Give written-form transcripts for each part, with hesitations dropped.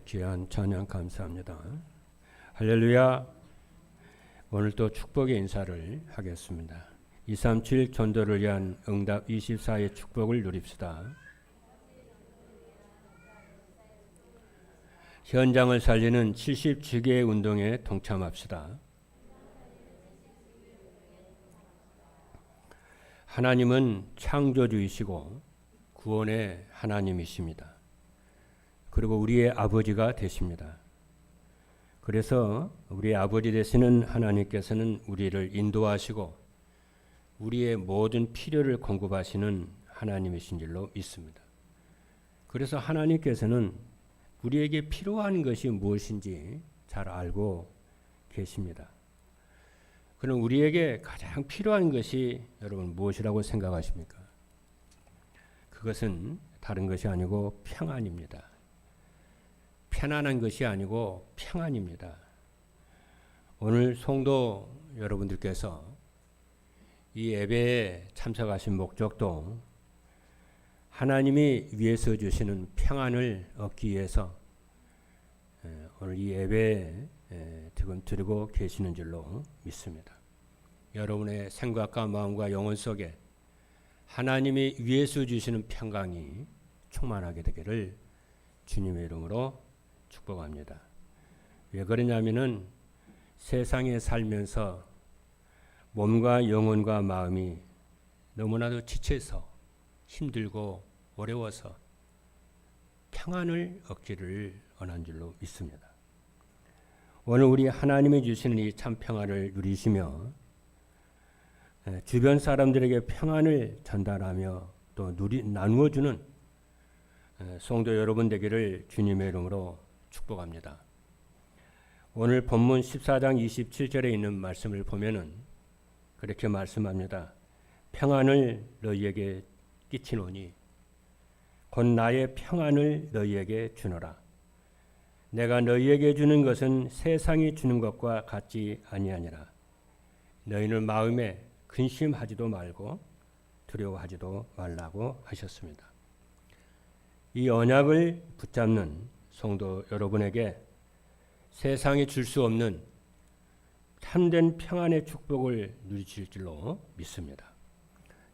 귀한 찬양 감사합니다. 할렐루야. 오늘 또 축복의 인사를 하겠습니다. 237 전도를 위한 응답 24의 축복을 누립시다. 현장을 살리는 70주기의 운동에 동참합시다. 하나님은 창조주이시고 구원의 하나님이십니다. 그리고 우리의 아버지가 되십니다. 그래서 우리의 아버지 되시는 하나님께서는 우리를 인도하시고 우리의 모든 필요를 공급하시는 하나님이신 줄로 믿습니다. 그래서 하나님께서는 우리에게 필요한 것이 무엇인지 잘 알고 계십니다. 그럼 우리에게 가장 필요한 것이 여러분 무엇이라고 생각하십니까? 그것은 다른 것이 아니고 평안입니다. 편안한 것이 아니고 평안입니다. 오늘 성도 여러분들께서 이 예배에 참석하신 목적도 하나님이 위해서 주시는 평안을 얻기 위해서 오늘 이 예배에 지금 드리고 계시는 줄로 믿습니다. 여러분의 생각과 마음과 영혼 속에 하나님이 위해서 주시는 평강이 충만하게 되기를 주님의 이름으로 축복합니다. 왜 그러냐면은 세상에 살면서 몸과 영혼과 마음이 너무나도 지쳐서 힘들고 어려워서 평안을 얻기를 원한 줄로 믿습니다. 오늘 우리 하나님이 주시는 이 참 평안을 누리시며 주변 사람들에게 평안을 전달하며 또 나누어주는 성도 여러분 되기를 주님의 이름으로 축복합니다. 오늘 본문 14장 27절에 있는 말씀을 보면은 그렇게 말씀합니다. 평안을 너희에게 끼치노니 곧 나의 평안을 너희에게 주노라. 내가 너희에게 주는 것은 세상이 주는 것과 같지 아니하니라. 너희는 마음에 근심하지도 말고 두려워하지도 말라고 하셨습니다. 이 언약을 붙잡는 성도 여러분에게 세상이 줄 수 없는 참된 평안의 축복을 누리실 줄로 믿습니다.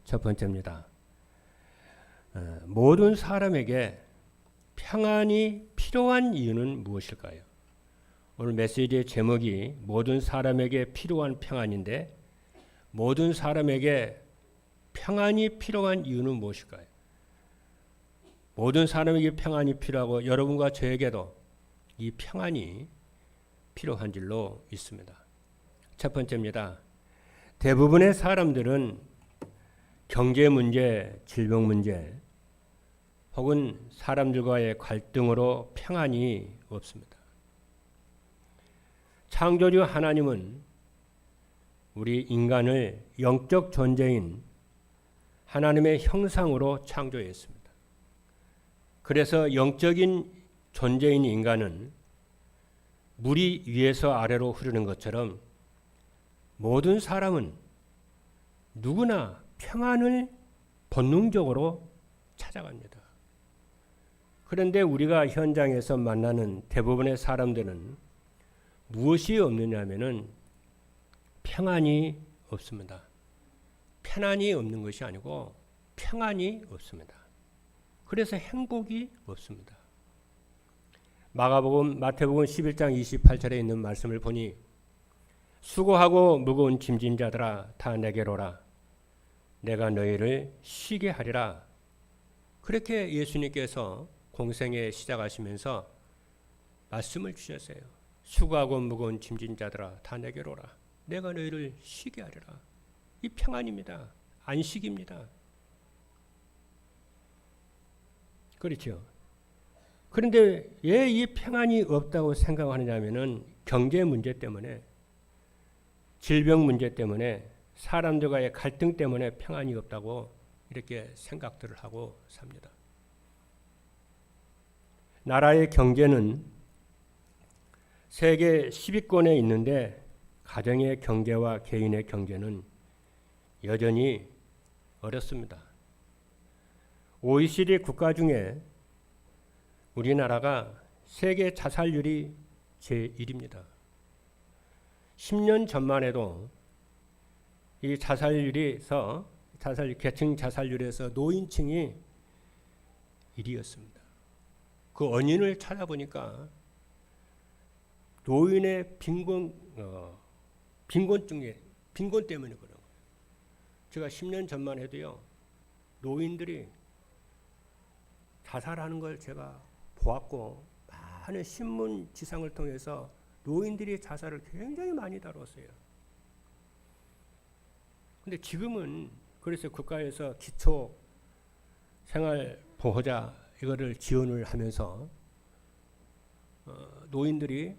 첫 번째입니다. 모든 사람에게 평안이 필요한 이유는 무엇일까요? 오늘 메시지의 제목이 모든 사람에게 필요한 평안인데 모든 사람에게 평안이 필요한 이유는 무엇일까요? 모든 사람에게 평안이 필요하고 여러분과 저에게도 이 평안이 필요한 줄로 믿습니다. 첫 번째입니다. 대부분의 사람들은 경제 문제, 질병 문제 혹은 사람들과의 갈등으로 평안이 없습니다. 창조주 하나님은 우리 인간을 영적 존재인 하나님의 형상으로 창조했습니다. 그래서 영적인 존재인 인간은 물이 위에서 아래로 흐르는 것처럼 모든 사람은 누구나 평안을 본능적으로 찾아갑니다. 그런데 우리가 현장에서 만나는 대부분의 사람들은 무엇이 없느냐면은 평안이 없습니다. 편안이 없는 것이 아니고 평안이 없습니다. 그래서 행복이 없습니다. 마태복음 11장 28절에 있는 말씀을 보니 수고하고 무거운 짐진 자들아 다 내게로 오라. 내가 너희를 쉬게 하리라. 그렇게 예수님께서 공생에 시작하시면서 말씀을 주셨어요. 수고하고 무거운 짐진 자들아 다 내게로 오라. 내가 너희를 쉬게 하리라. 이 평안입니다. 안식입니다. 그렇죠. 그런데 왜 이 평안이 없다고 생각하느냐면은 경제 문제 때문에 질병 문제 때문에 사람들과의 갈등 때문에 평안이 없다고 이렇게 생각들을 하고 삽니다. 나라의 경제는 세계 10위권에 있는데 가정의 경제와 개인의 경제는 여전히 어렵습니다. OECD 국가 중에 우리나라가 세계 자살률이 제1입니다. 10년 전만 해도 이 계층 자살률에서 노인층이 1위였습니다. 그 원인을 찾아보니까 노인의 빈곤 때문에 그런 거예요. 제가 10년 전만 해도요, 노인들이 자살하는 걸 제가 보았고, 많은 신문 지상을 통해서 노인들이 자살을 굉장히 많이 다뤘어요. 근데 지금은 그래서 국가에서 기초 생활 보호자 이거를 지원을 하면서 노인들이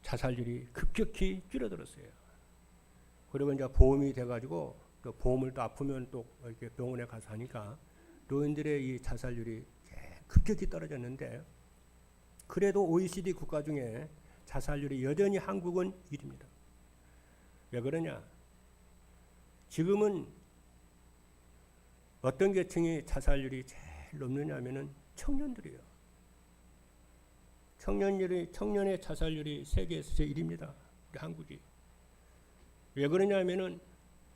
자살률이 급격히 줄어들었어요. 그리고 이제 보험이 돼가지고 또 보험을 또 아프면 또 이렇게 병원에 가서 하니까 노인들의 이 자살률이 급격히 떨어졌는데, 그래도 OECD 국가 중에 자살률이 여전히 한국은 1위입니다. 왜 그러냐? 지금은 어떤 계층이 자살률이 제일 높느냐면은 청년들이에요. 청년의 자살률이 세계에서 제1위입니다. 우리 한국이. 왜 그러냐면은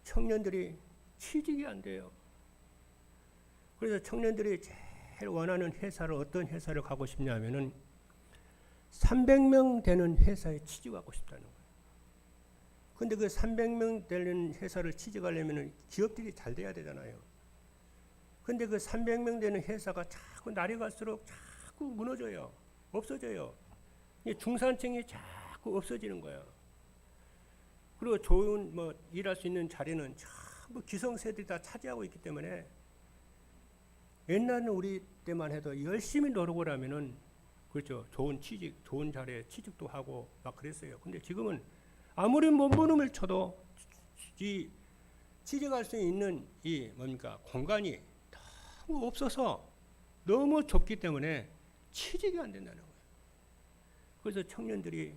청년들이 취직이 안 돼요. 그래서 청년들이 제일 원하는 회사를, 어떤 회사를 가고 싶냐면은 300명 되는 회사에 취직하고 싶다는 거예요. 근데 그 300명 되는 회사를 취직하려면 기업들이 잘 돼야 되잖아요. 근데 그 300명 되는 회사가 자꾸 날이 갈수록 자꾸 무너져요. 없어져요. 중산층이 자꾸 없어지는 거예요. 그리고 좋은 일할 수 있는 자리는 전부 기성세들이 다 차지하고 있기 때문에, 옛날에는 우리 때만 해도 열심히 노력을 하면은, 그렇죠, 좋은 자리에 취직도 하고 막 그랬어요. 근데 지금은 아무리 몸부림을 쳐도 이 취직할 수 있는 이 공간이 너무 없어서, 너무 좁기 때문에 취직이 안 된다는 거예요. 그래서 청년들이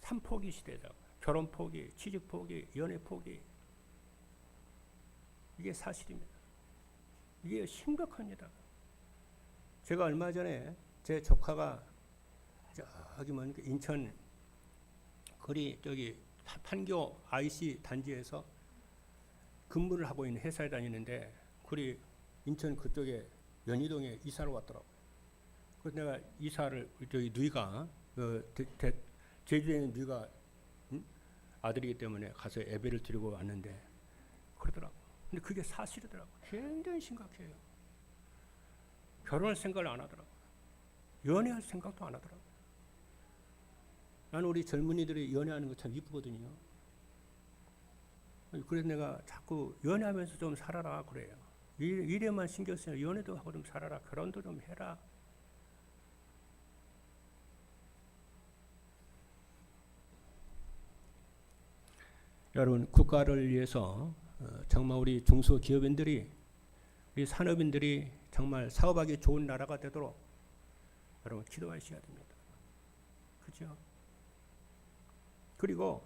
3포기 시대다. 결혼 포기, 취직 포기, 연애 포기. 이게 사실입니다. 이게 심각합니다. 제가 얼마 전에 제 조카가 저기 인천 저기 판교 IC 단지에서 근무를 하고 있는 회사에 다니는데, 그리 인천 그쪽에 연희동에 이사를 왔더라고요. 그래서 내가 이사를, 저기 누이가 제주도에 있는 누이가 아들이기 때문에 가서 예배를 드리고 왔는데 그러더라고요. 근데 그게 사실이더라고요. 굉장히 심각해요. 결혼할 생각을 안 하더라고요. 연애할 생각도 안 하더라고요. 나는 우리 젊은이들이 연애하는 거 참 이쁘거든요. 그래서 내가 자꾸 연애하면서 좀 살아라 그래요. 일에만 신경 쓰면 연애도 하고 좀 살아라. 결혼도 좀 해라. 여러분, 국가를 위해서 정말 우리 중소기업인들이, 우리 산업인들이 정말 사업하기 좋은 나라가 되도록 여러분 기도하셔야 됩니다. 그렇죠? 그리고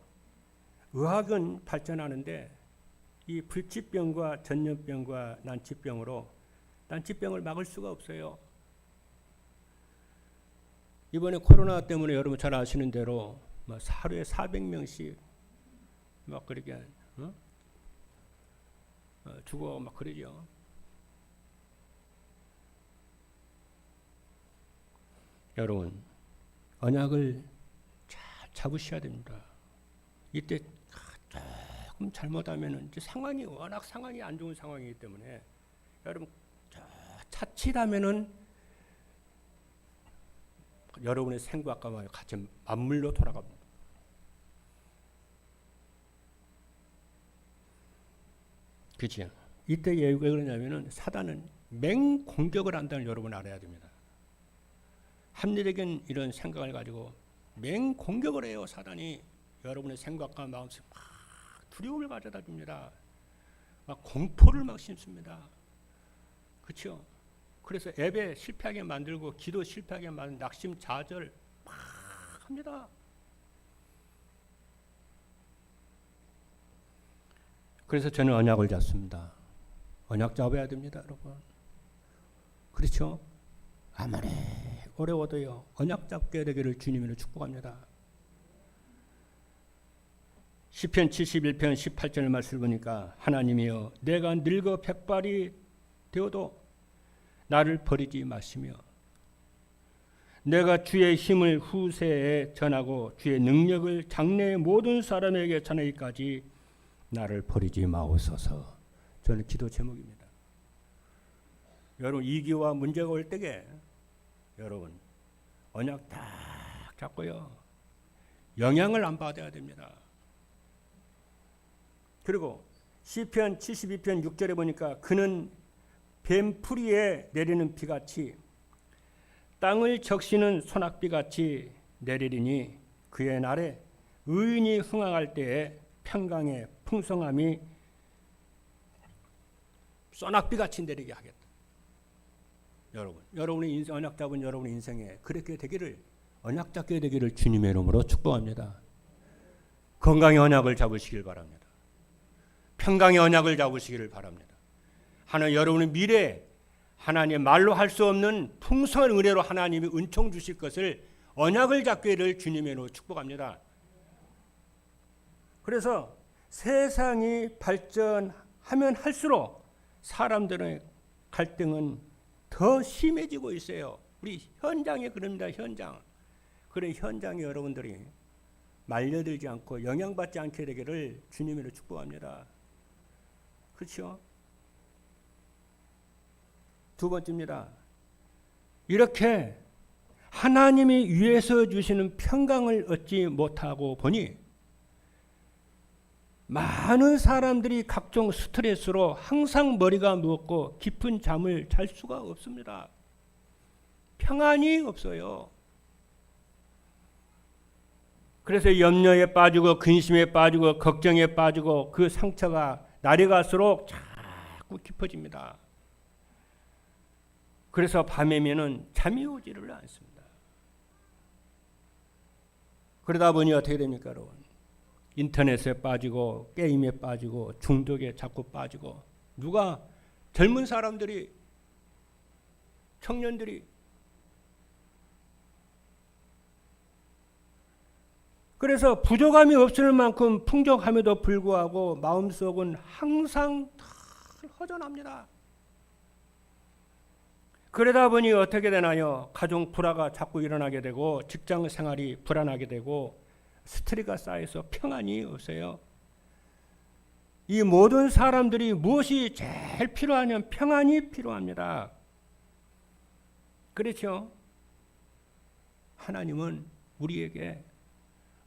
의학은 발전하는데 이 불치병과 전염병과 난치병으로 난치병을 막을 수가 없어요. 이번에 코로나 때문에 여러분 잘 아시는 대로 하루에 400명씩 막 그렇게 죽어 막 그러죠. 여러분, 언약을 잘 잡으셔야 됩니다. 이때 조금 잘못하면은 이제 워낙 상황이 안 좋은 상황이기 때문에, 여러분 자칫하면은 여러분의 생각과 같이 맞물려 돌아갑니다. 그렇죠? 이때 왜 그러냐면은 사단은 맹공격을 한다는 여러분 알아야 됩니다. 합리적인 이런 생각을 가지고 맹공격을 해요. 사단이 여러분의 생각과 마음속에 막 두려움을 가져다 줍니다. 막 공포를 막 심습니다. 그렇죠? 그래서 예배 실패하게 만들고 기도 실패하게 만든 낙심 좌절 막 합니다. 그래서 저는 언약을 잡습니다. 언약 잡아야 됩니다, 여러분. 그렇죠? 아무리 어려워도요 언약 잡게 되기를 주님으로 축복합니다. 시편 71편 18절 말씀을 보니까 하나님이여 내가 늙어 백발이 되어도 나를 버리지 마시며 내가 주의 힘을 후세에 전하고 주의 능력을 장래의 모든 사람에게 전하기까지 나를 버리지 마옵소서. 저는 기도 제목입니다. 여러분 위기와 문제가 올 때에 여러분 언약 딱 잡고요 영향을 안 받아야 됩니다. 그리고 시편 72편 6절에 보니까 그는 뱀풀이에 내리는 비같이 땅을 적시는 소낙비같이 내리리니 그의 날에 의인이 흥황할 때에 평강의 풍성함이 소낙비같이 내리게 하겠다. 여러분의 인생 언약 잡은 여러분의 인생에 그렇게 되기를 언약 잡게 되기를 주님의 이름으로 축복합니다. 건강의 언약을 잡으시길 바랍니다. 평강의 언약을 잡으시기를 바랍니다. 하나님 여러분의 미래에 하나님의 말로 할 수 없는 풍성한 은혜로 하나님이 은총 주실 것을 언약을 잡기를 주님의 이름으로 축복합니다. 그래서 세상이 발전하면 할수록 사람들의 갈등은 더 심해지고 있어요. 우리 현장에 그럽니다. 그런 현장에 여러분들이 말려들지 않고 영향받지 않게 되기를 주님으로 축복합니다. 그렇죠? 두 번째입니다. 이렇게 하나님이 위에서 주시는 평강을 얻지 못하고 보니 많은 사람들이 각종 스트레스로 항상 머리가 무겁고 깊은 잠을 잘 수가 없습니다. 평안이 없어요. 그래서 염려에 빠지고 근심에 빠지고 걱정에 빠지고 그 상처가 날이 갈수록 자꾸 깊어집니다. 그래서 밤에면은 잠이 오지를 않습니다. 그러다 보니 어떻게 됩니까, 여러분? 인터넷에 빠지고 게임에 빠지고 중독에 자꾸 빠지고 누가 젊은 사람들이 청년들이 그래서 부족함이 없을 만큼 풍족함에도 불구하고 마음속은 항상 허전합니다. 그러다 보니 어떻게 되나요? 가정 불화가 자꾸 일어나게 되고 직장 생활이 불안하게 되고 스트레스가 쌓여서 평안이 없어요. 이 모든 사람들이 무엇이 제일 필요하냐면 평안이 필요합니다. 그렇죠? 하나님은 우리에게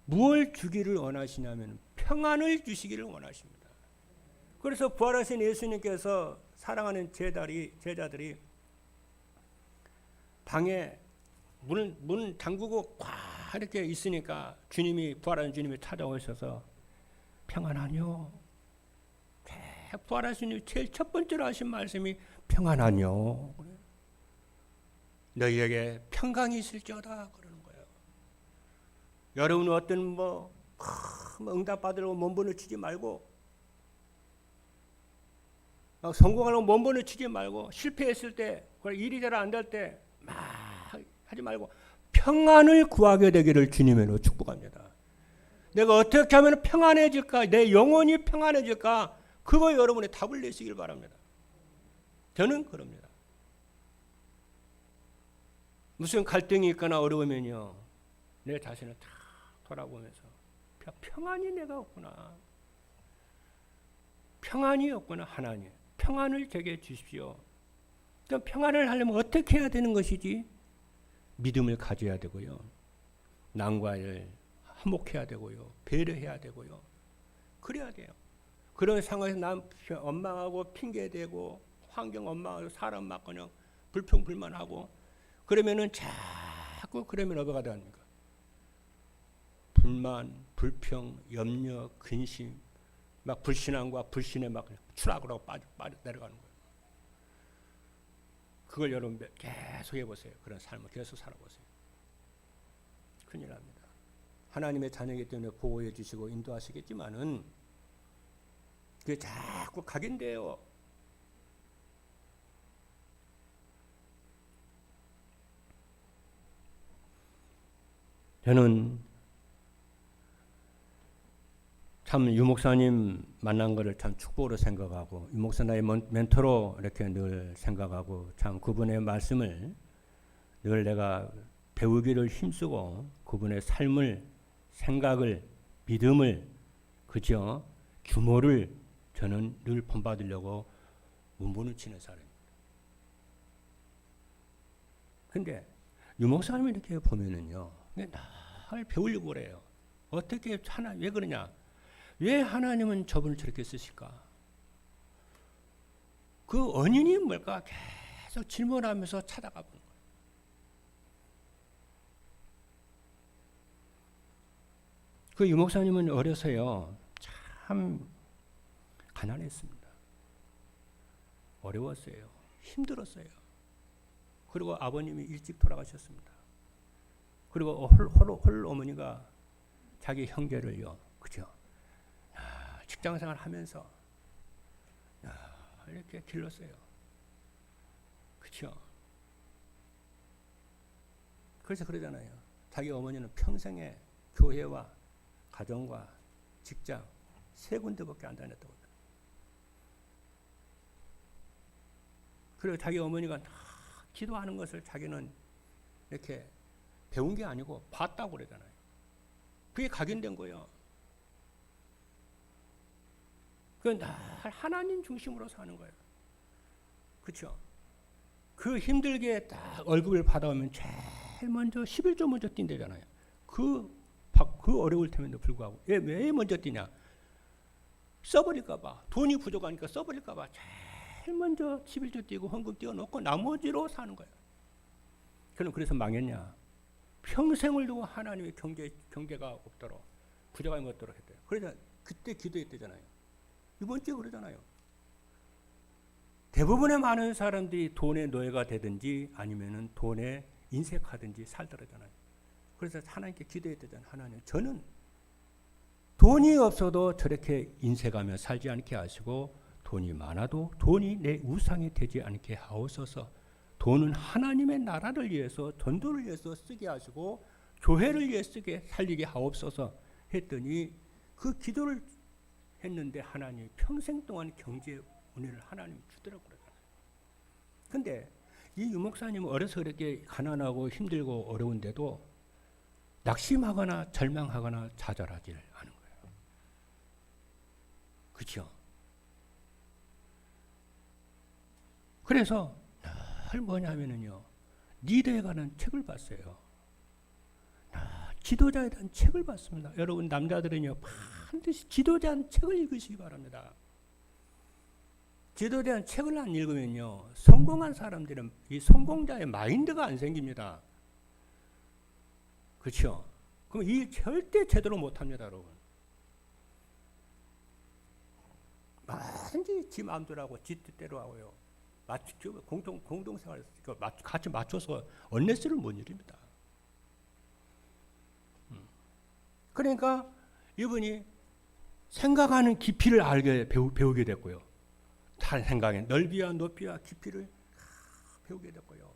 무엇을 주기를 원하시냐면 평안을 주시기를 원하십니다. 그래서 부활하신 예수님께서 사랑하는 제자들이 방에 문 잠그고 꽉 이렇게 있으니까 부활하신 주님이 찾아오셔서 평안하뇨. 부활하신 주님이 제일 첫 번째로 하신 말씀이 평안하뇨. 너희에게 평강이 있을지어다 그러는 거예요. 여러분은 어떤 응답 받으려고 몸번을 치지 말고 성공하려고 몸번을 치지 말고 실패했을 때 일이 잘 안 될 때 막 하지 말고 평안을 구하게 되기를 주님으로 축복합니다. 내가 어떻게 하면 평안해질까? 내 영혼이 평안해질까? 그거 여러분의 답을 내시길 바랍니다. 저는 그럽니다. 무슨 갈등이 있거나 어려우면요, 내 자신을 다 돌아보면서 평안이 내가 없구나. 평안이 없구나. 하나님 평안을 제게 주십시오. 그럼 평안을 하려면 어떻게 해야 되는 것이지? 믿음을 가져야 되고요. 난관을 한몫해야 되고요. 배려해야 되고요. 그래야 돼요. 그런 상황에서 난 원망하고 핑계대고 환경 원망하고 사람 막 그냥 불평불만하고 그러면은 자꾸 그러면 어디가 됩니까? 불만, 불평, 염려, 근심, 막 불신앙과 불신에 막 추락으로 빠져 내려가는 거예요. 그걸 여러분 계속 해보세요. 그런 삶을 계속 살아보세요. 큰일 납니다. 하나님의 자녀이기 때문에 보호해 주시고 인도하시겠지만은 그게 자꾸 각인돼요. 저는 참 유목사님 만난 것을 참 축복으로 생각하고 유목사 나의 멘토로 이렇게 늘 생각하고 참 그분의 말씀을 늘 내가 배우기를 힘쓰고 그분의 삶을 생각을 믿음을 그저 규모를 저는 늘 본받으려고 문분을 치는 사람입니다. 근데 유목사님이 이렇게 보면은요, 날 배우려고 그래요. 어떻게 왜 그러냐? 왜 하나님은 저분을 저렇게 쓰실까? 그 원인이 뭘까? 계속 질문하면서 찾아가 보는 거예요. 그 유목사님은 어려서요, 참 가난했습니다. 어려웠어요. 힘들었어요. 그리고 아버님이 일찍 돌아가셨습니다. 그리고 홀 어머니가 자기 형제를요, 그죠? 직장생활 하면서 이렇게 길렀어요. 그렇죠? 그래서 그러잖아요. 자기 어머니는 평생에 교회와 가정과 직장 3군데밖에 안 다녔다고. 그리고 자기 어머니가 기도하는 것을 자기는 이렇게 배운 게 아니고 봤다고 그러잖아요. 그게 각인된 거예요. 그 날 하나님 중심으로 사는 거예요. 그렇죠? 그 힘들게 딱 월급을 받아오면 제일 먼저 11조 먼저 뛴대잖아요. 그 어려울 텐데도 불구하고 왜 먼저 뛰냐? 써버릴까 봐. 돈이 부족하니까 써버릴까 봐 제일 먼저 11조 뛰고 헌금 띄워놓고 나머지로 사는 거예요. 그래서 망했냐? 평생을 두고 하나님의 경계가 없도록 부족함이 없도록 했대요. 그래서 그때 기도했대잖아요. 이번 주에 그러잖아요. 대부분의 많은 사람들이 돈의 노예가 되든지 아니면은 돈에 인색하든지 살더라잖아요. 그래서 하나님께 기도했대잖아요. 하나님, 저는 돈이 없어도 저렇게 인색하며 살지 않게 하시고 돈이 많아도 돈이 내 우상이 되지 않게 하옵소서. 돈은 하나님의 나라를 위해서 전도를 위해서 쓰게 하시고 교회를 위해 살리게 하옵소서 했더니 그 기도를 했는데 하나님이 평생 동안 경제 은혜를 하나님이 주더라고 그러잖아요. 근데 이 유목사님은 어려서 그렇게 가난하고 힘들고 어려운데도 낙심하거나 절망하거나 좌절하지 않은 거예요. 그렇죠? 그래서 늘 뭐냐면은요, 리더에 관한 책을 봤어요. 지도자에 대한 책을 봤습니다. 여러분 남자들은요 반드시 지도자에 대한 책을 읽으시기 바랍니다. 지도자에 대한 책을 안 읽으면요 성공한 사람들은 이 성공자의 마인드가 안 생깁니다. 그렇죠? 그럼 일 절대 제대로 못합니다, 여러분. 완전히 지 마음대로 하고 지 뜻대로 하고요. 공동생활 같이 맞춰서 언레스를 못 이룹니다. 그러니까 이분이 생각하는 깊이를 알게 배우게 됐고요. 다른 생각의 넓이와 높이와 깊이를 배우게 됐고요.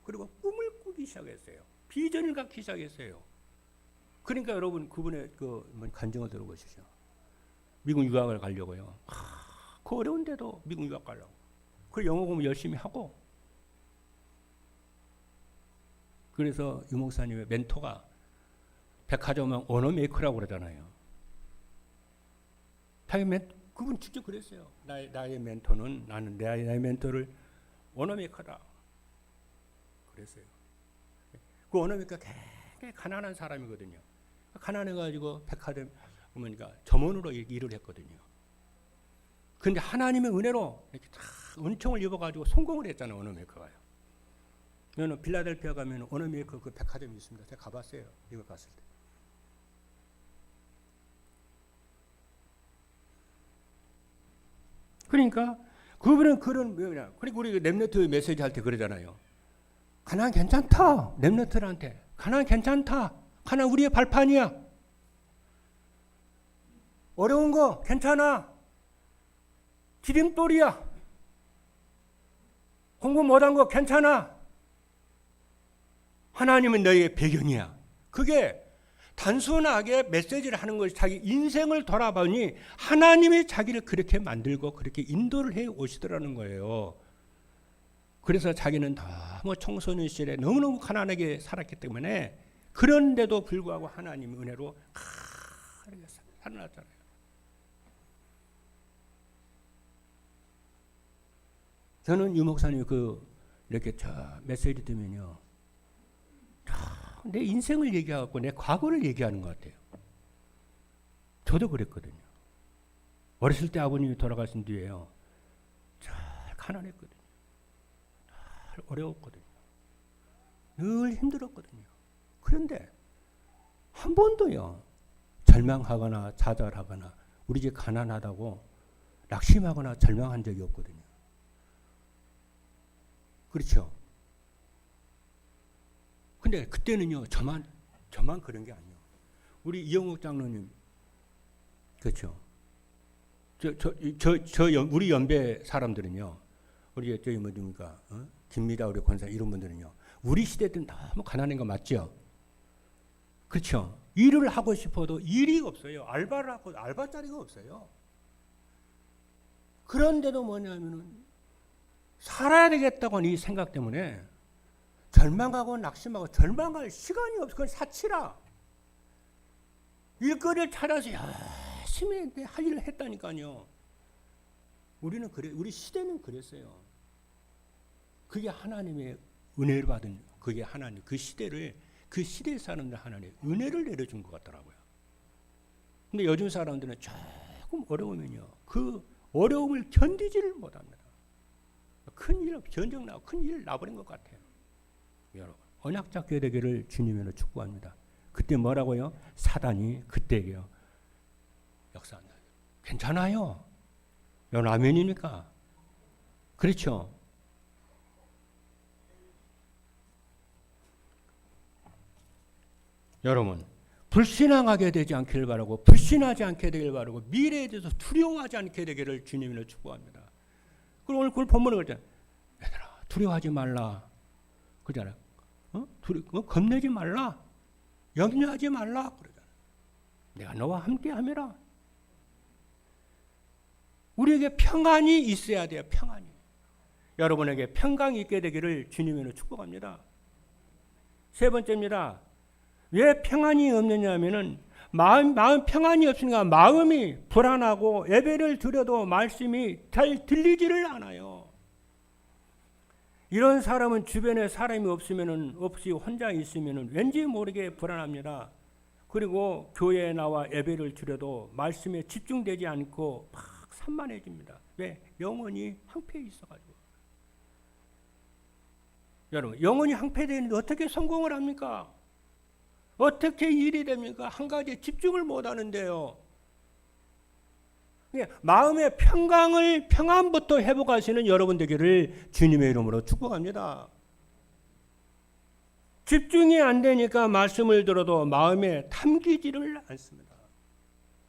그리고 꿈을 꾸기 시작했어요. 비전을 갖기 시작했어요. 그러니까 여러분 그분의 간증을 들어보시죠. 미국 유학을 가려고요. 그 어려운데도 미국 유학 가려고. 그 영어 공부 열심히 하고. 그래서 유 목사님의 멘토가 백화점 언어 메이커라고 그러잖아요. 그분 직접 그랬어요. 나의 멘토는 나의 멘토를 언어 메이커다. 그랬어요. 그 언어 메이커가 굉장히 가난한 사람이거든요. 가난해가지고 백화점 어머니가 점원으로 일을 했거든요. 그런데 하나님의 은혜로 이렇게 다 은총을 입어가지고 성공을 했잖아요. 언어 메이커가요. 저는 필라델피아 가면 언어 메이커 그 백화점이 있습니다. 제가 가봤어요. 이거 갔을 때. 그러니까 그분은 그런 뭐냐? 그리고 우리 렘넌트 메시지 할 때 그러잖아요. 가난 괜찮다. 렘넌트한테 가난 괜찮다. 가난 우리의 발판이야. 어려운 거 괜찮아. 디딤돌이야. 공부 못한 거 괜찮아. 하나님은 너희의 배경이야. 그게 단순하게 메시지를 하는 것이 자기 인생을 돌아보니 하나님이 자기를 그렇게 만들고 그렇게 인도를 해 오시더라는 거예요. 그래서 자기는 너무 청소년 시절에 너무너무 가난하게 살았기 때문에 그런데도 불구하고 하나님의 은혜로 이렇게 살아났잖아요. 저는 유 목사님 이렇게 메시지 들으면요, 내 인생을 얘기하고 내 과거를 얘기하는 것 같아요. 저도 그랬거든요. 어렸을 때 아버님이 돌아가신 뒤에요, 잘 가난했거든요. 잘 어려웠거든요. 늘 힘들었거든요. 그런데 한 번도요, 절망하거나 좌절하거나 우리 집 가난하다고 낙심하거나 절망한 적이 없거든요. 그렇죠? 근데 그때는요, 저만 그런 게 아니에요. 우리 이영욱 장로님, 그렇죠? 우리 연배 사람들은요, 우리 저기 뭐입니까, 김미다 우리 권사 이런 분들은요, 우리 시대 때는 너무 가난한 거 맞죠? 그렇죠? 일을 하고 싶어도 일이 없어요. 알바를 하고 알바 자리가 없어요. 그런데도 뭐냐면은 살아야 되겠다고 하는 이 생각 때문에 절망하고 낙심하고 절망할 시간이 없어. 그건 사치라. 일거리를 찾아서 열심히 할 일을 했다니까요. 우리는 그래, 우리 시대는 그랬어요. 그게 하나님의 은혜를 받은, 그게 하나님, 그 시대에 사람들 하나님의 은혜를 내려준 것 같더라고요. 근데 요즘 사람들은 조금 어려우면요, 그 어려움을 견디지를 못합니다. 큰일, 전쟁 나고 큰일 나버린 것 같아요. 여러분, 언약자 교회 되기를 주님으로 축복합니다. 그때 뭐라고요? 사단이 그때요 역사한다. 괜찮아요. 여러분, 아멘입니까? 그렇죠? 여러분, 불신앙하게 되지 않기를 바라고, 불신하지 않게 되기를 바라고, 미래에 대해서 두려워하지 않게 되기를 주님으로 축복합니다. 그리고 오늘 그걸 본문을 그랬잖아요. 얘들아, 두려워하지 말라. 그러잖아요. 겁내지 말라. 염려하지 말라. 그러잖아요. 내가 너와 함께 함이라. 우리에게 평안이 있어야 돼요. 평안이. 여러분에게 평강이 있게 되기를 주님으로 축복합니다. 세 번째입니다. 왜 평안이 없느냐 하면은 마음 평안이 없으니까 마음이 불안하고 예배를 드려도 말씀이 잘 들리지를 않아요. 이런 사람은 주변에 사람이 없이 혼자 있으면은 왠지 모르게 불안합니다. 그리고 교회에 나와 예배를 드려도 말씀에 집중되지 않고 막 산만해집니다. 왜? 영혼이 황폐해 있어가지고. 여러분, 영혼이 황폐되는데 어떻게 성공을 합니까? 어떻게 일이 됩니까? 한 가지에 집중을 못 하는데요. 마음의 평안부터 회복하시는 여러분 되기를 주님의 이름으로 축복합니다. 집중이 안 되니까 말씀을 들어도 마음에 담기지를 않습니다.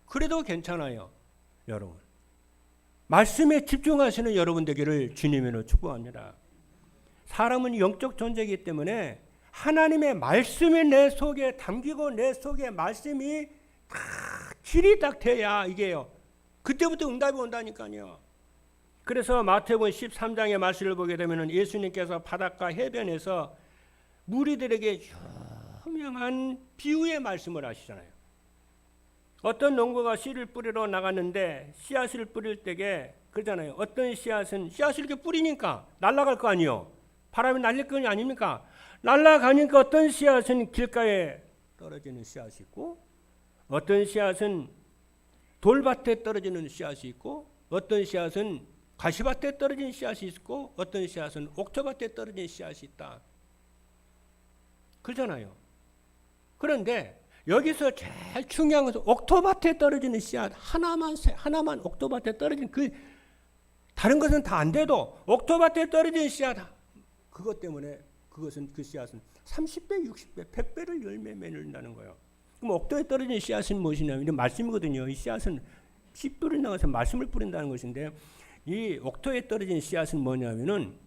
그래도 괜찮아요. 여러분, 말씀에 집중하시는 여러분 되기를 주님의 이름으로 축복합니다. 사람은 영적 존재이기 때문에 하나님의 말씀이 내 속에 담기고 내 속에 말씀이 다 길이 딱 돼야 이게요, 그때부터 응답이 온다니까요. 그래서 마태복음 13장의 말씀을 보게 되면 예수님께서 바닷가 해변에서 무리들에게 유명한 비유의 말씀을 하시잖아요. 어떤 농부가 씨를 뿌리러 나갔는데 씨앗을 뿌릴 때에 그러잖아요. 어떤 씨앗을 이렇게 뿌리니까 날아갈 거 아니에요. 바람이 날릴 거 아닙니까? 날아가니까 어떤 씨앗은 길가에 떨어지는 씨앗이 있고, 어떤 씨앗은 돌밭에 떨어지는 씨앗이 있고, 어떤 씨앗은 가시밭에 떨어진 씨앗이 있고, 어떤 씨앗은 옥토밭에 떨어진 씨앗이 있다. 그러잖아요. 그런데 여기서 제일 중요한 것은 옥토밭에 떨어지는 씨앗 하나만 옥토밭에 떨어진 다른 것은 다 안 돼도 옥토밭에 떨어진 씨앗, 그것 때문에 그 씨앗은 30배, 60배, 100배를 열매 맺는다는 거예요. 그럼 옥토에 떨어진 씨앗은 무엇이냐면 이런 말씀이거든요. 이 씨앗은 씨 뿌린 나가서 말씀을 뿌린다는 것인데, 이 옥토에 떨어진 씨앗은 뭐냐면은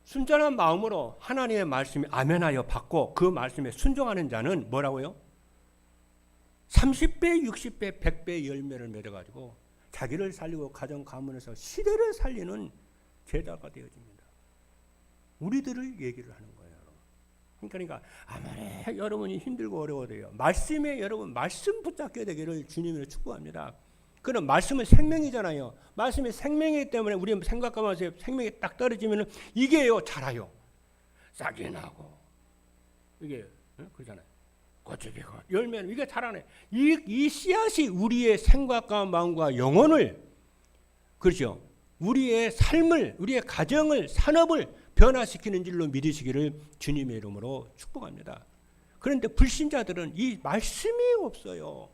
순전한 마음으로 하나님의 말씀에 아멘하여 받고 그 말씀에 순종하는 자는 뭐라고요? 30배, 60배, 100배 열매를 맺어가지고 자기를 살리고 가정 가문에서 시대를 살리는 제자가 되어집니다. 우리들을 얘기를 하는 거예요. 그러니까 아무리 여러분이 힘들고 어려워도요, 말씀에 여러분 말씀 붙잡게 되기를 주님으로 축복합니다. 그럼 말씀은 생명이잖아요. 말씀이 생명이기 때문에 우리 생각과 마음에 생명이 딱 떨어지면 이게요 자라요. 싹이 나고 이게 그러잖아요. 꽃이 피고 열매는 이게 자라네. 이 씨앗이 우리의 생각과 마음과 영혼을, 그렇죠, 우리의 삶을, 우리의 가정을, 산업을 변화시키는 줄로 믿으시기를 주님의 이름으로 축복합니다. 그런데 불신자들은 이 말씀이 없어요.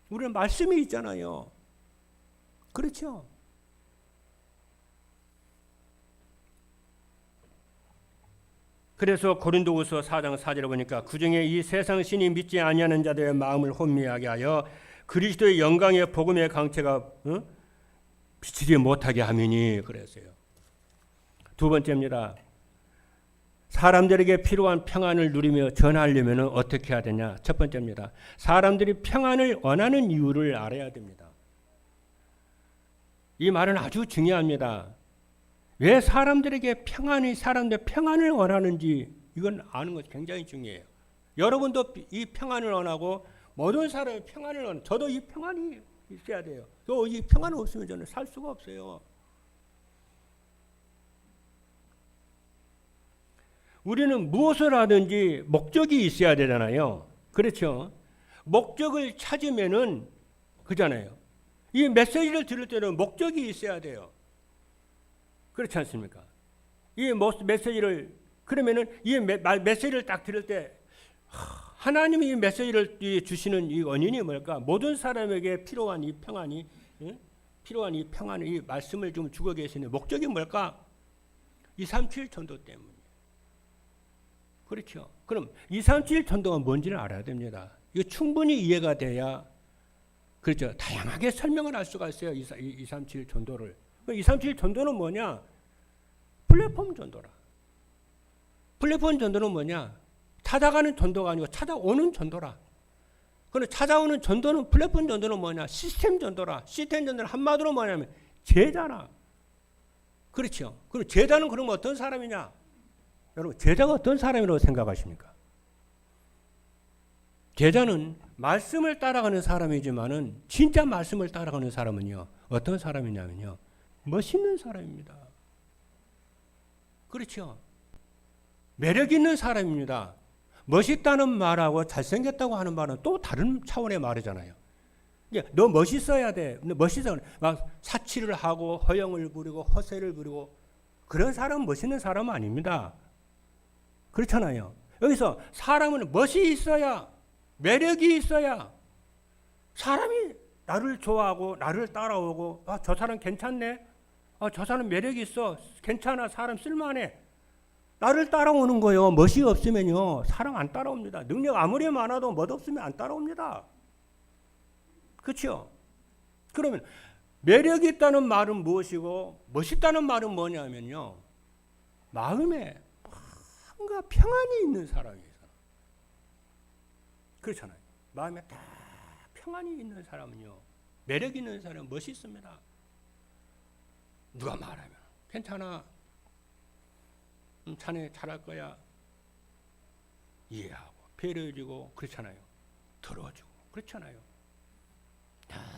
우리는 말씀이 있잖아요. 그렇죠? 그래서 고린도후서 4장 4절에 보니까 그중에 이 세상 신이 믿지 아니하는 자들의 마음을 혼미하게 하여 그리스도의 영광의 복음의 강체가 비치지 못하게 함이니 그랬어요. 두 번째입니다. 사람들에게 필요한 평안을 누리며 전하려면 어떻게 해야 되냐? 첫 번째입니다. 사람들이 평안을 원하는 이유를 알아야 됩니다. 이 말은 아주 중요합니다. 왜 사람들에게 사람들 평안을 원하는지 이건 아는 것이 굉장히 중요해요. 여러분도 이 평안을 원하고 모든 사람이 평안을 원하고 저도 이 평안이 있어야 돼요. 또 이 평안 없으면 저는 살 수가 없어요. 우리는 무엇을 하든지 목적이 있어야 되잖아요. 그렇죠? 목적을 찾으면은 그잖아요. 이 메시지를 들을 때는 목적이 있어야 돼요. 그렇지 않습니까? 이 메시지를 그러면은 이 메시지를 딱 들을 때 하나님이 이 메시지를 주시는 이 원인이 뭘까? 모든 사람에게 필요한 이 평안이 이 말씀을 좀 주고 계시는 목적이 뭘까? 237 전도 때문에. 그렇죠. 그럼 237 전도가 뭔지를 알아야 됩니다. 이거 충분히 이해가 돼야, 그렇죠, 다양하게 설명을 할 수가 있어요. 237 전도를. 237 전도는 뭐냐? 플랫폼 전도라. 플랫폼 전도는 뭐냐? 찾아가는 전도가 아니고 찾아오는 전도라. 그런데 찾아오는 전도는, 플랫폼 전도는 뭐냐? 시스템 전도라. 시스템 전도는 한마디로 뭐냐면 제자라. 그렇죠. 그럼 제자는 그러면 어떤 사람이냐? 여러분, 제자가 어떤 사람이라고 생각하십니까? 제자는 말씀을 따라가는 사람이지만은 진짜 말씀을 따라가는 사람은요, 어떤 사람이냐면요, 멋있는 사람입니다. 그렇죠. 매력 있는 사람입니다. 멋있다는 말하고 잘생겼다고 하는 말은 또 다른 차원의 말이잖아요. 너 멋있어야 돼. 멋있어. 막 사치를 하고 허영을 부리고 허세를 부리고 그런 사람은 멋있는 사람은 아닙니다. 그렇잖아요. 여기서 사람은 멋이 있어야, 매력이 있어야 사람이 나를 좋아하고 나를 따라오고, 아, 저 사람 괜찮네. 아, 저 사람 매력이 있어. 괜찮아. 사람 쓸만해. 나를 따라오는 거예요. 멋이 없으면요, 사람 안 따라옵니다. 능력 아무리 많아도 멋없으면 안 따라옵니다. 그렇죠? 그러면 매력이 있다는 말은 무엇이고 멋있다는 말은 뭐냐면요, 마음에 뭔가 평안이 있는 사람이에요. 그렇잖아요. 마음에 딱 평안이 있는 사람은요, 매력 있는 사람은 멋있습니다. 누가 말하면 괜찮아, 자네 잘할 거야, 이해하고 배려해주고, 그렇잖아요. 들어주고, 그렇잖아요.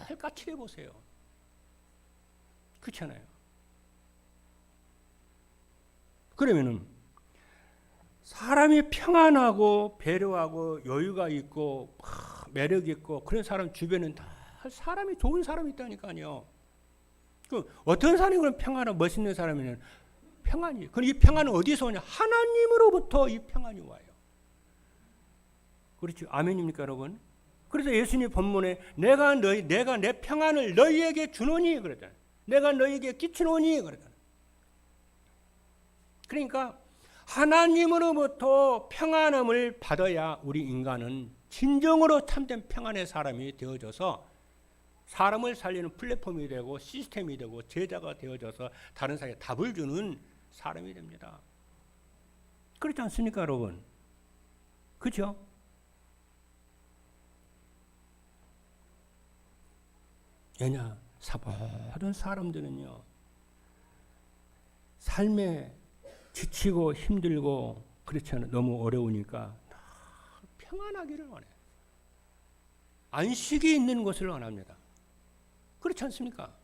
늘 까칠해 보세요. 그렇잖아요. 그러면은 사람이 평안하고 배려하고 여유가 있고 매력 있고 그런 사람 주변은 다 사람이 좋은 사람이 있다니까요. 그 어떤 사람이 그런 평안하고 멋있는 사람이면 평안이. 그럼 이 평안은 어디서 오냐? 하나님으로부터 이 평안이 와요. 그렇죠? 아멘입니까, 여러분? 그래서 예수님 본문에 내가 내 평안을 너희에게 주노니 그랬잖아요. 내가 너희에게 끼치노니 그랬잖아요. 그러니까 하나님으로부터 평안함을 받아야 우리 인간은 진정으로 참된 평안의 사람이 되어져서 사람을 살리는 플랫폼이 되고 시스템이 되고 제자가 되어져서 다른 사람에게 답을 주는 사람이 됩니다. 그렇지 않습니까, 여러분? 그렇죠? 왜냐? 모든 사람들은요, 삶에 지치고 힘들고 그렇지 않아요. 너무 어려우니까 평안하기를 원해요. 안식이 있는 것을 원합니다. 그렇지 않습니까?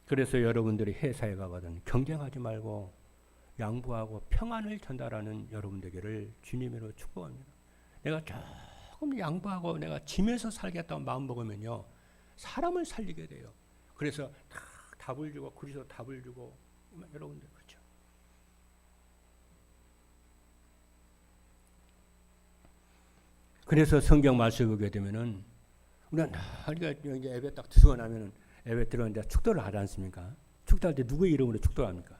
그래서 여러분들이 회사에 가거든 경쟁하지 말고 양보하고 평안을 전달하는 여러분 되기를 주님으로 축복합니다. 내가 조금 양보하고 내가 지면서 살겠다고 마음 먹으면요, 사람을 살리게 돼요. 그래서 답을 주고 그리스도 답을 주고, 여러분들 그렇죠. 그래서 성경 말씀 보게 되면은 우리가 이제 예배 딱 들어가 나면은 예배 들어가는데 축도를 하지 않습니까? 축도할 때 누구의 이름으로 축도합니까?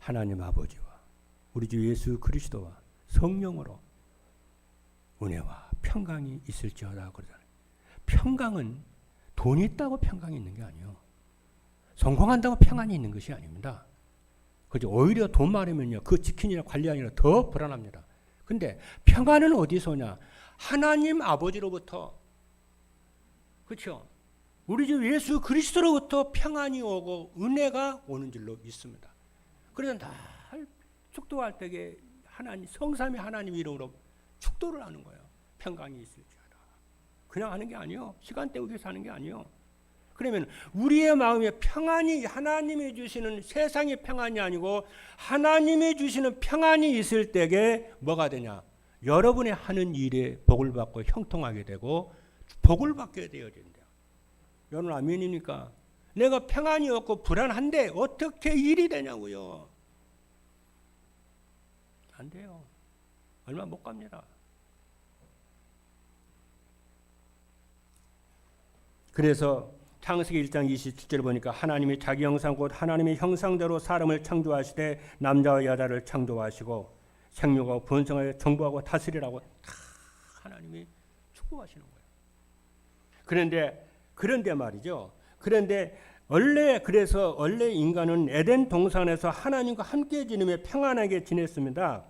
하나님 아버지와 우리 주 예수 그리스도와 성령으로 은혜와 평강이 있을지어다 그러잖아요. 평강은 돈이 있다고 평강이 있는 게 아니에요. 성공한다고 평안이 있는 것이 아닙니다. 그죠? 오히려 돈 많으면요, 그 지키느라 관리하느라 더 불안합니다. 근데 평안은 어디서 오냐? 하나님 아버지로부터, 그렇죠? 우리 주 예수 그리스도로부터 평안이 오고 은혜가 오는 줄로 믿습니다. 그래서 날 축도할 때에 하나님, 성삼위 하나님 이름으로 축도를 하는 거예요. 평강이 있을지어다. 그냥 하는 게 아니에요. 시간 때우기 위해서 하는 게 아니에요. 그러면 우리의 마음에 평안이, 하나님이 주시는 세상의 평안이 아니고 하나님이 주시는 평안이 있을 때에 뭐가 되냐? 여러분의 하는 일에 복을 받고 형통하게 되고 복을 받게 되어진대요. 여러분 아멘입니까? 내가 평안이 없고 불안한데 어떻게 일이 되냐고요. 안 돼요. 얼마 못 갑니다. 그래서 창세기 1장 27절 보니까 하나님이 자기 형상 곧 하나님의 형상대로 사람을 창조하시되 남자와 여자를 창조하시고 생육하고 번성하여 정복하고 다스리라고 다 하나님이 축복하시는 거예요. 그런데 말이죠. 그런데 원래 인간은 에덴 동산에서 하나님과 함께 지내며 평안하게 지냈습니다.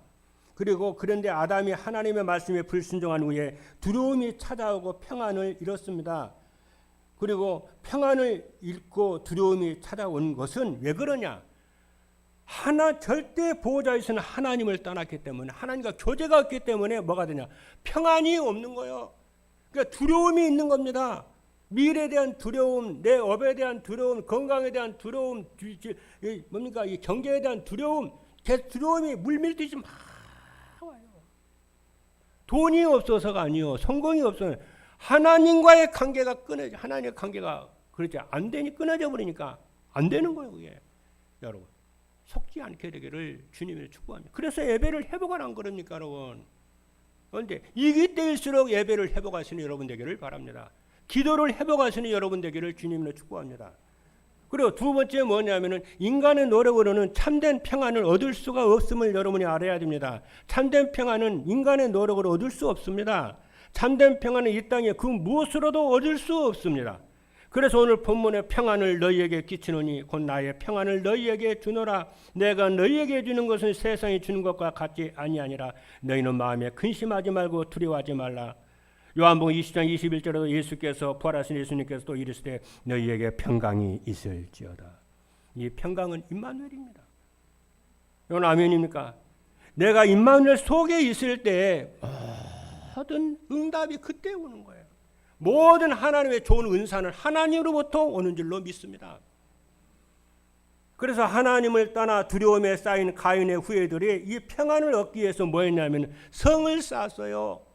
그런데 아담이 하나님의 말씀에 불순종한 후에 두려움이 찾아오고 평안을 잃었습니다. 그리고 평안을 잃고 두려움이 찾아온 것은 왜 그러냐? 절대 보호자이신 하나님을 떠났기 때문에, 하나님과 교제가 없기 때문에 뭐가 되냐? 평안이 없는 거예요. 그러니까 두려움이 있는 겁니다. 미래에 대한 두려움, 내 업에 대한 두려움, 건강에 대한 두려움, 뭡니까? 이 경제에 대한 두려움, 두려움이 물밀듯이 막 와요. 돈이 없어서가 아니요, 성공이 없어서 하나님과의 관계가 끊어져, 하나님의 관계가 그렇지 안 되니 끊어져 버리니까 안 되는 거예요, 그게. 여러분, 속지 않게 되기를 주님을 축복합니다. 그래서 예배를 회복하라는 거니까, 여러분. 그런데 이기 때일수록 예배를 회복하시는 여러분 되기를 바랍니다. 기도를 회복하시는 여러분 되기를 주님으로 축복합니다. 그리고 두 번째 뭐냐면은 인간의 노력으로는 참된 평안을 얻을 수가 없음을 여러분이 알아야 됩니다. 참된 평안은 인간의 노력으로 얻을 수 없습니다. 참된 평안은 이 땅에 그 무엇으로도 얻을 수 없습니다. 그래서 오늘 본문의 평안을 너희에게 끼치노니 곧 나의 평안을 너희에게 주노라. 내가 너희에게 주는 것은 세상이 주는 것과 같지 아니하니라. 너희는 마음에 근심하지 말고 두려워하지 말라. 요한복음 20장 21절에도 예수께서 부활하신 예수님께서 또 이르시되 너희에게 평강이 있을지어다. 이 평강은 임마누엘입니다. 이건 아멘입니까? 내가 임마누엘 속에 있을 때 모든 응답이 그때 오는 거예요. 모든 하나님의 좋은 은사는 하나님으로부터 오는 줄로 믿습니다. 그래서 하나님을 떠나 두려움에 쌓인 가인의 후예들이 이 평안을 얻기 위해서 뭐 했냐면 성을 쌓았어요.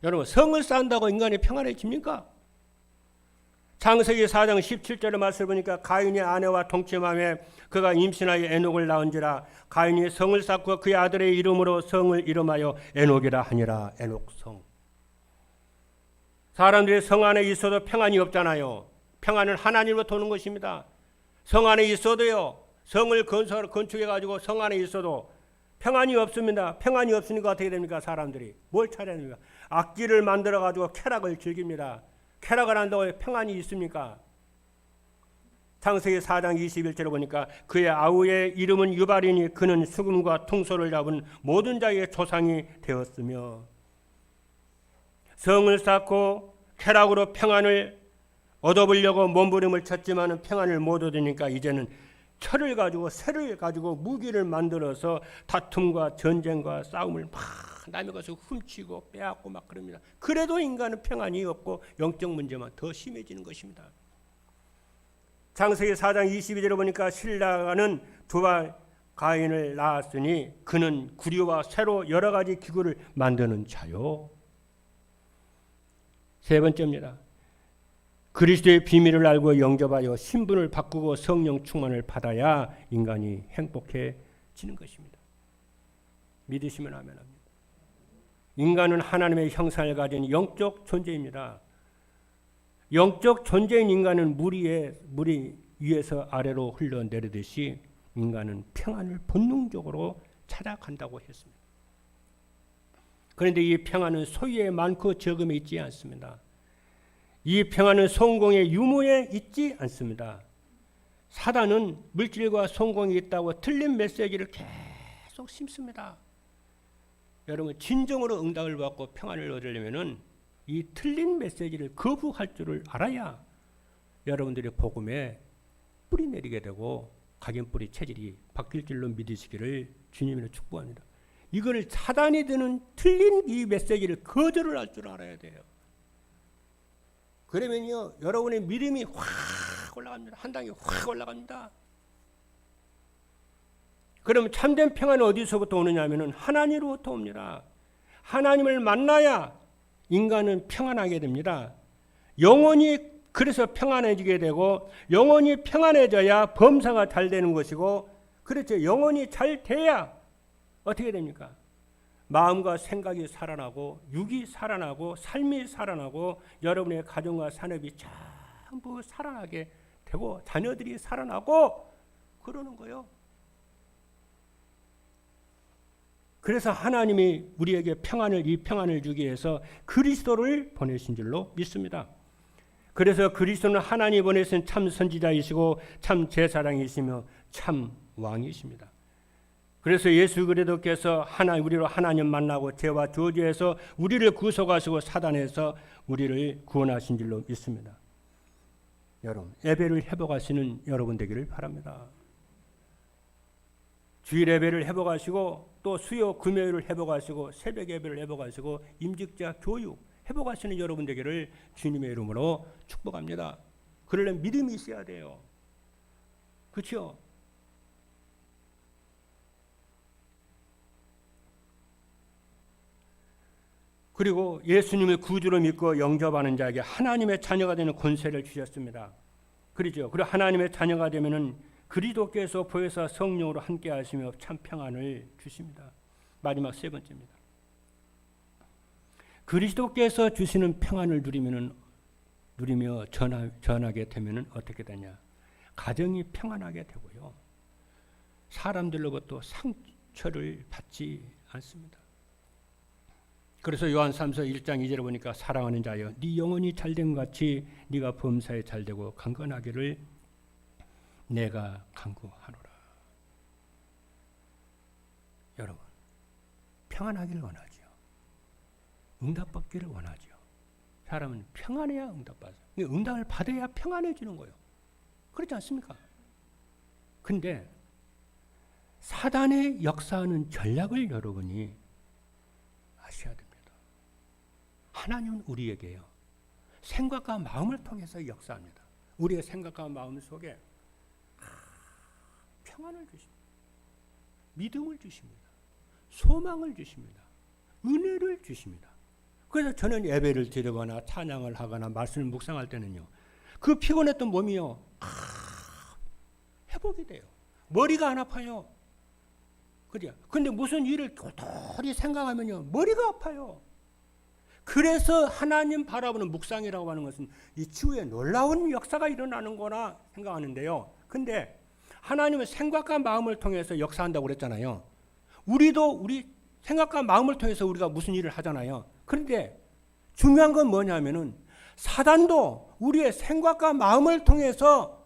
여러분, 성을 쌓는다고 인간이 평안해집니까? 창세기 4장 17절의 말씀을 보니까 가인의 아내와 동침하며 그가 임신하여 에녹을 낳은지라. 가인이 성을 쌓고 그의 아들의 이름으로 성을 이름하여 에녹이라 하니라. 에녹성. 사람들이 성 안에 있어도 평안이 없잖아요. 평안은 하나님으로부터 오는 것입니다. 성 안에 있어도요, 성을 건축해가지고 성 안에 있어도 평안이 없습니다. 평안이 없으니까 어떻게 됩니까? 사람들이 뭘 찾아야 됩니까? 악기를 만들어가지고 쾌락을 즐깁니다. 쾌락을 한다고 평안이 있습니까? 창세기 4장 21절에 보니까 그의 아우의 이름은 유발이니 그는 수금과 통소를 잡은 모든 자의 조상이 되었으며 성을 쌓고 쾌락으로 평안을 얻어보려고 몸부림을 쳤지만 평안을 못 얻으니까 이제는 철을 가지고 쇠를 가지고 무기를 만들어서 다툼과 전쟁과 싸움을 막 남의 것을 훔치고 빼앗고 막 그럽니다. 그래도 인간은 평안이 없고 영적 문제만 더 심해지는 것입니다. 창세기 4장 22절에 보니까 신라는 두발 가인을 낳았으니 그는 구리와 쇠로 여러 가지 기구를 만드는 자요. 세 번째입니다. 그리스도의 비밀을 알고 영접하여 신분을 바꾸고 성령 충만을 받아야 인간이 행복해지는 것입니다. 믿으시면 아멘합니다. 인간은 하나님의 형상을 가진 영적 존재입니다. 영적 존재인 인간은 물이 위에서 아래로 흘러내리듯이 인간은 평안을 본능적으로 찾아간다고 했습니다. 그런데 이 평안은 소유에 많고 적음에 있지 않습니다. 이 평안은 성공의 유무에 있지 않습니다. 사단은 물질과 성공이 있다고 틀린 메시지를 계속 심습니다. 여러분 진정으로 응답을 받고 평안을 얻으려면 이 틀린 메시지를 거부할 줄을 알아야 여러분들이 복음에 뿌리 내리게 되고 각인뿌리 체질이 바뀔 줄로 믿으시기를 주님으로 축복합니다. 이거를 사단이 드는 틀린 이 메시지를 거절을 할 줄 알아야 돼요. 그러면요 여러분의 믿음이 확 올라갑니다. 한 단계 확 올라갑니다. 그러면 참된 평안은 어디서부터 오느냐 하면 하나님으로부터 옵니다. 하나님을 만나야 인간은 평안하게 됩니다. 영혼이 그래서 평안해지게 되고 영혼이 평안해져야 범사가 잘 되는 것이고 그렇죠. 영혼이 잘 돼야 어떻게 됩니까? 마음과 생각이 살아나고 육이 살아나고 삶이 살아나고 여러분의 가정과 산업이 전부 살아나게 되고 자녀들이 살아나고 그러는 거예요. 그래서 하나님이 우리에게 이 평안을 주기 위해서 그리스도를 보내신 줄로 믿습니다. 그래서 그리스도는 하나님이 보내신 참 선지자이시고 참 제사장이시며 참 왕이십니다. 그래서 예수 그리스도께서 우리로 하나님 만나고 죄와 저주에서 우리를 구속하시고 사단에서 우리를 구원하신 줄로 믿습니다. 여러분 예배를 회복하시는 여러분 되기를 바랍니다. 주일 예배를 회복하시고 또 수요 금요일을 회복하시고 새벽 예배를 회복하시고 임직자 교육 회복하시는 여러분 되기를 주님의 이름으로 축복합니다. 그러려면 믿음이 있어야 돼요. 그렇죠? 그리고 예수님을 구주로 믿고 영접하는 자에게 하나님의 자녀가 되는 권세를 주셨습니다. 그렇죠? 그리고 하나님의 자녀가 되면은 그리스도께서 보혜사 성령으로 함께 하시며 참 평안을 주십니다. 마지막 세 번째입니다. 그리스도께서 주시는 평안을 누리며 전하게 되면 어떻게 되냐? 가정이 평안하게 되고요. 사람들로부터 상처를 받지 않습니다. 그래서 요한 3서 1장 2절에 보니까 사랑하는 자여 네 영혼이 잘된 것 같이 네가 범사에 잘되고 강건하기를 내가 간구하노라. 여러분 평안하기를 원하죠. 응답받기를 원하죠. 사람은 평안해야 응답받아요. 응답을 받아야 평안해지는 거예요. 그렇지 않습니까? 근데 사단의 역사하는 전략을 여러분이 아셔야 됩니다. 하나님은 우리에게요 생각과 마음을 통해서 역사합니다. 우리의 생각과 마음 속에 평안을 주십니다. 믿음을 주십니다. 소망을 주십니다. 은혜를 주십니다. 그래서 저는 예배를 드리거나 찬양을 하거나 말씀을 묵상할 때는요 그 피곤했던 몸이요 회복이 돼요. 머리가 안 아파요. 그죠? 근데 무슨 일을 도토리 생각하면요 머리가 아파요. 그래서 하나님 바라보는 묵상이라고 하는 것은 이 치유에 놀라운 역사가 일어나는 거나 생각하는데요. 근데 하나님은 생각과 마음을 통해서 역사한다고 그랬잖아요. 우리도 우리 생각과 마음을 통해서 우리가 무슨 일을 하잖아요. 그런데 중요한 건 뭐냐면은 사단도 우리의 생각과 마음을 통해서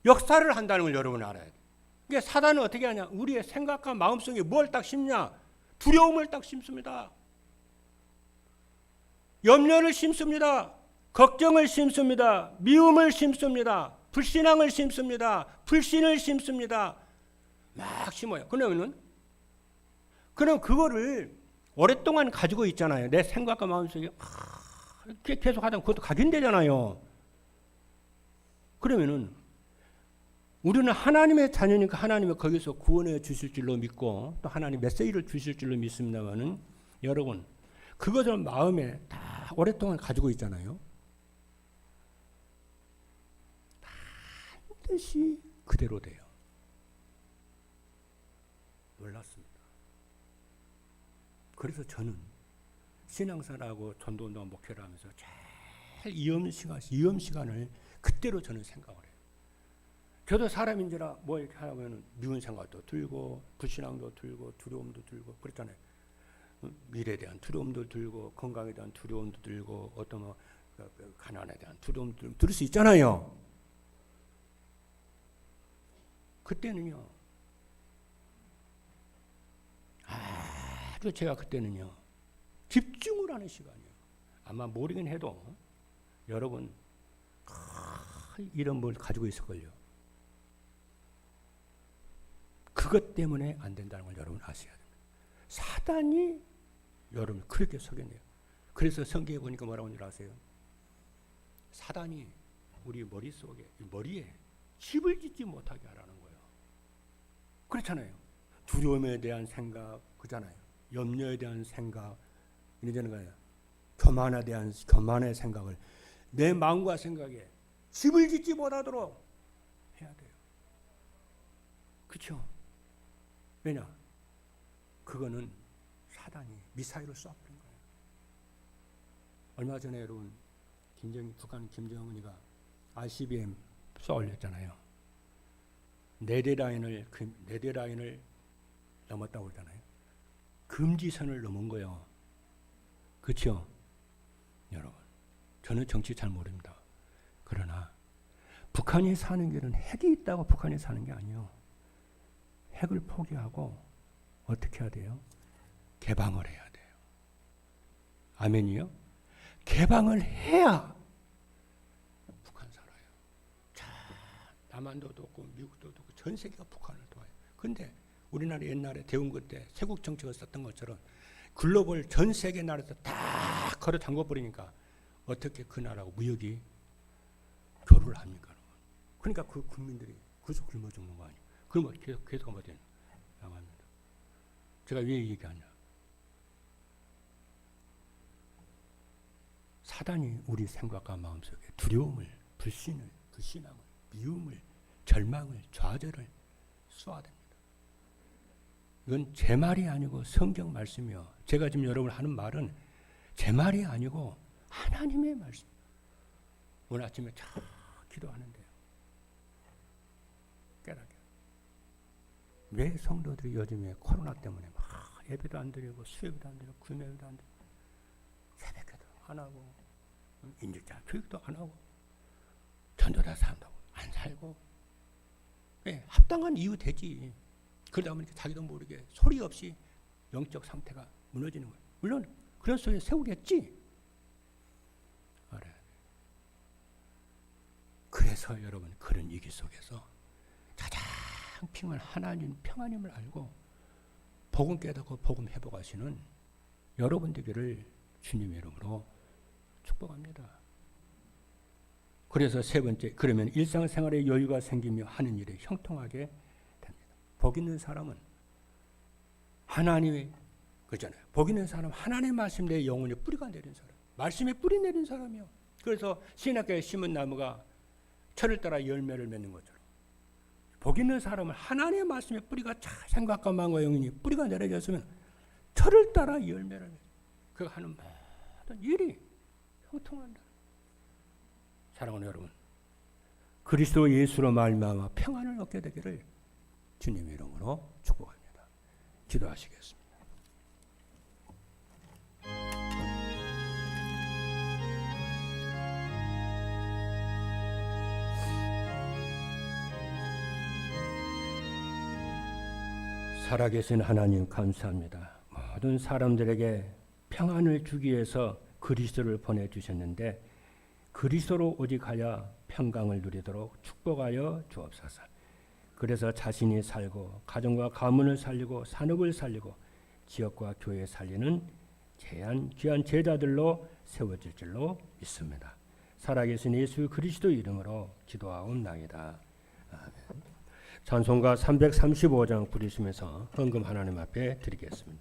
역사를 한다는 걸 여러분 알아야 돼요. 그러니까 사단은 어떻게 하냐? 우리의 생각과 마음속에 뭘 딱 심냐? 두려움을 딱 심습니다. 염려를 심습니다. 걱정을 심습니다. 미움을 심습니다. 불신앙을 심습니다. 불신을 심습니다. 막 심어요. 그러면 그거를 오랫동안 가지고 있잖아요. 내 생각과 마음속에 계속 하다 그것도 각인되잖아요. 그러면은 우리는 하나님의 자녀니까 하나님이 거기서 구원해 주실 줄로 믿고 또 하나님 메시지를 주실 줄로 믿습니다만은 여러분 그것을 마음에 다 오랫동안 가지고 있잖아요. 반드시 그대로 돼요. 놀랐습니다. 그래서 저는 신앙사라고 전도운동 목회를 하면서 제일 위험 시간을 그때로 저는 생각을 해요. 저도 사람인지라 뭐 이렇게 하면 미운 생각도 들고 불신앙도 들고 두려움도 들고 그렇잖아요. 미래에 대한 두려움도 들고 건강에 대한 두려움도 들고 어떤 뭐 가난에 대한 두려움도 들을 수 있잖아요. 그때는요. 아주 제가 그때는요. 집중을 하는 시간이에요. 아마 모르긴 해도 여러분 이런 뭘 가지고 있을걸요. 그것 때문에 안 된다는 걸 여러분 아셔야 됩니다. 사단이 여러분 그렇게 속여내요. 그래서 성경에 보니까 뭐라고 하는 줄 아세요? 사단이 우리 머리에 집을 짓지 못하게 하라는 거예요. 그렇잖아요. 두려움에 대한 생각, 그잖아요. 염려에 대한 생각, 이러는 거예요. 교만의 생각을 내 마음과 생각에 집을 짓지 못하도록 해야 돼요. 그렇죠? 왜냐? 그거는 사단이 미사일을 쏴버린 거예요. 얼마 전에 여러분 북한 김정은이가 ICBM 쏘아 올렸잖아요. 네대라인을 넘었다고 그러잖아요. 금지선을 넘은 거예요. 그렇죠? 여러분, 저는 정치 잘 모릅니다. 그러나 북한이 사는 길은 핵이 있다고 북한이 사는 게 아니에요. 핵을 포기하고 어떻게 해야 돼요? 개방을 해야 돼요. 아멘이요? 개방을 해야 북한 살아요. 자, 남한도 돕고 미국도 돕고 전 세계가 북한을 도와요. 근데 우리나라 옛날에 대운거 때 세국 정책을 썼던 것처럼 글로벌 전 세계 나라에서 다 걸어 잠궈 버리니까 어떻게 그 나라하고 무역이 교류를 합니까? 그러니까 그 국민들이 그래서 굶어 죽는 거 아니에요. 그러면 계속 하면 되는 나갑니다. 제가 왜 얘기하냐? 사단이 우리 생각과 마음속에 두려움을, 불신을, 불신앙을, 미움을, 절망을, 좌절을 쏘아댑니다. 이건 제 말이 아니고 성경 말씀이요. 제가 지금 여러분 하는 말은 제 말이 아니고 하나님의 말씀. 오늘 아침에 참 기도하는데요. 깨닫게. 왜 성도들이 요즘에 코로나 때문에 막 예배도 안 드리고 수요일도 안 드리고 금요일도 안 드리고 새벽기도 안 하고 인직자 교육도 안 하고 전도자 사람도 안 살고 왜 합당한 이유 되지. 그러다 보니까 자기도 모르게 소리 없이 영적 상태가 무너지는 거예요. 물론 그런 소리에 세우겠지. 알아야 돼. 그래서 여러분 그런 위기 속에서 가장 평안 하나님 평안임을 알고 복음 깨닫고 복음 회복하시는 여러분 되기를 주님의 이름으로 축복합니다. 그래서 세 번째, 그러면 일상생활에 여유가 생기며 하는 일에 형통하게 됩니다. 복 있는 사람은 하나님의 그잖아요. 복 있는 사람 하나님의 말씀 내 영혼에 뿌리가 내린 사람, 말씀에 뿌리 내린 사람이요. 그래서 신학교에 심은 나무가 철을 따라 열매를 맺는 것처럼 복 있는 사람은 하나님의 말씀에 뿌리가 생각과 마음과 영혼이 뿌리가 내려졌으면 철을 따라 열매를 맺는 그 하는 모든 일이 형통한다. 사랑하는 여러분, 그리스도 예수로 말미암아 평안을 얻게 되기를 주님의 이름으로 축복합니다. 기도하시겠습니다. 살아계신 하나님 감사합니다. 모든 사람들에게 평안을 주기 위해서 그리스도를 보내주셨는데 그리스도로 오직 하여 평강을 누리도록 축복하여 주옵소서. 그래서 자신이 살고 가정과 가문을 살리고 산업을 살리고 지역과 교회 살리는 귀한 제자들로 세워질 줄로 믿습니다. 살아계신 예수 그리스도 이름으로 기도하옵나이다. 아멘. 찬송가 335장 부르시면서 헌금 하나님 앞에 드리겠습니다.